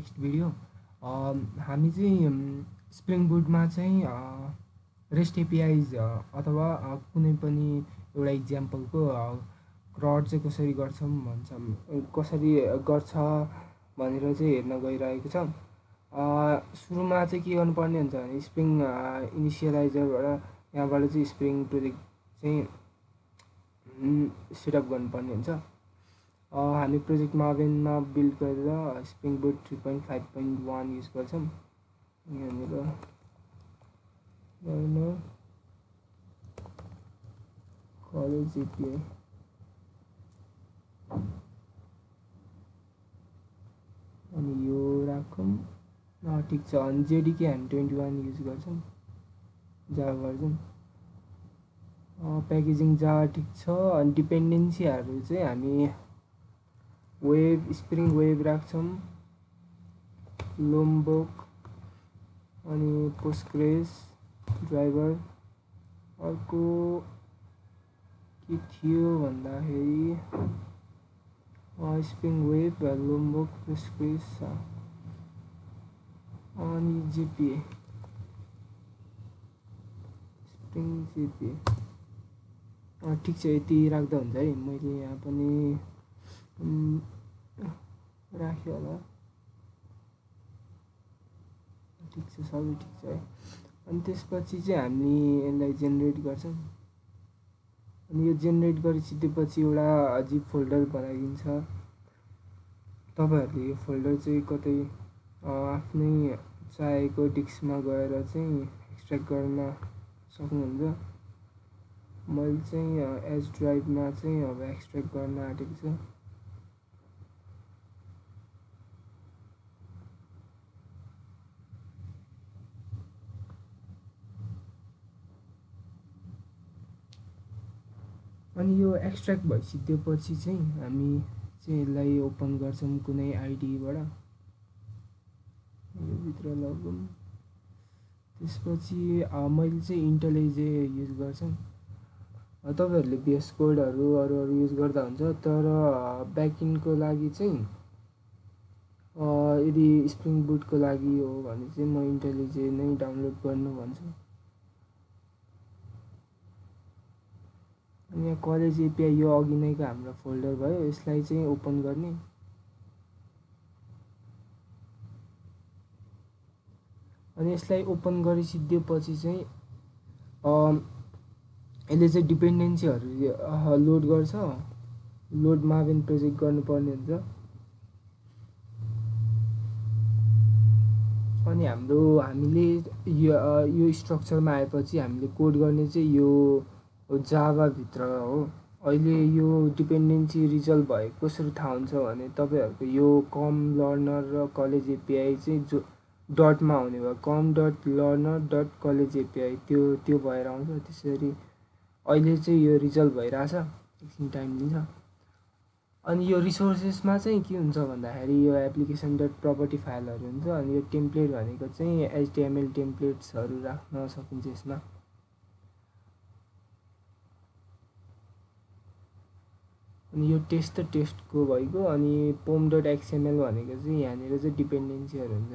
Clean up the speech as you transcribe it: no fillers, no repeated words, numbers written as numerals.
Next video हामी चाहिँ spring बुटमा चाहिँ रेस्ट एपिआइज अथवा कुनै पनि एउटा इक्जाम्पलको क्रड चाहिँ कसरी गर्छौँ कसरी गर्छ भनेर चाहिँ हेर्न गइरहेको छ। सुरुमा चाहिँ के गर्नुपर्ने हुन्छ भने स्प्रिङ इनिसियलाइजरबाट यहाँबाट चाहिँ स्प्रिङ प्रोजेक्ट चाहिँ सेटअप गर्नुपर्ने हुन्छ। हामी प्रोजेक्ट मार्भिनमा बिल्ड गरेर स्प्रिङ बुट 3.5.1 युज गर्छौँ। यहाँनिर कलेज एपिआई अनि यो राखौँ। ठिक छ। अनि जेडीके हामी 21 युज गर्छौँ जावा भर्जन। प्याकेजिङ जावा ठिक छ। अनि डिपेन्डेन्सीहरू चाहिँ हामी वेब स्प्रिङ वेब राख्छौँ, लोम्बोक अनि पोस्टग्रेस ड्राइभर। अर्को के थियो भन्दाखेरि स्प्रिङ वेब लोम्बोक पोस्टग्रेस अनि जेपिए स्प्रिङ जेपिए। ठिक छ, यति राख्दा हुन्छ है। मैले यहाँ पनि राख्यो होला। ठिक छ, सबै ठिक छ है। अनि त्यसपछि चाहिँ हामी यसलाई जेनेरेट गर्छौँ। अनि यो जेनेरेट गरिसकेपछि एउटा जिप फोल्डर बनाइदिन्छ। तपाईँहरूले यो फोल्डर चाहिँ कतै आफ्नै चाहेको डिस्कमा गएर चाहिँ एक्सट्र्याक्ट गर्न सक्नुहुन्छ। मैले चाहिँ एज ड्राइभमा चाहिँ अब एक्सट्र्याक्ट गर्न आँटेको छु। अनि यो एक्सट्र्याक्ट भइसकेपछि चाहिँ हामी चाहिँ यसलाई ओपन गर्छौँ कुनै आइडीबाट। यो भित्र लगौँ। त्यसपछि मैले चाहिँ इन्टेलिजे युज गर्छौँ। तपाईँहरूले VS कोडहरू अरू युज गर्दा हुन्छ। तर ब्याकइन्डको लागि चाहिँ यदि स्प्रिङ बुटको लागि हो भने चाहिँ म इन्टेलिजे नै डाउनलोड गर्नु भन्छु। अनि यहाँ कलेज एपिआई यो अघि नैको हाम्रो फोल्डर भयो। यसलाई चाहिँ ओपन गर्ने। अनि यसलाई ओपन गरिसकेपछि चाहिँ यसले चाहिँ डिपेन्डेन्सीहरू लोड गर्छ। लोड मार्भिन प्रोजेक्ट गर्नुपर्ने हुन्छ। अनि हामीले यो स्ट्रक्चरमा आएपछि हामीले कोड गर्ने चाहिँ यो जावा भित्र हो। अहिले यो डिपेन्डेन्सी रिजल्भ भएको कसरी थाहा हुन्छ भने तपाईँहरूको यो कम लर्नर र कलेज एपिआई चाहिँ जो डटमा आउने भयो। Com dot learner dot college API त्यो भएर आउँछ। त्यसरी अहिले चाहिँ यो रिजल्भ भइरहेछ। एकछिन टाइम लिन्छ। अनि यो रिसोर्सेसमा चाहिँ के हुन्छ भन्दाखेरि यो एप्लिकेसन डट प्रपर्टी फाइलहरू हुन्छ। अनि यो टेम्प्लेट भनेको चाहिँ HTML टेम्प्लेट्सहरू राख्न सकिन्छ यसमा। अनि यो टेस्टको भइगयो। अनि pom.xml भनेको चाहिँ यहाँनिर चाहिँ डिपेन्डेन्सीहरू हुन्छ।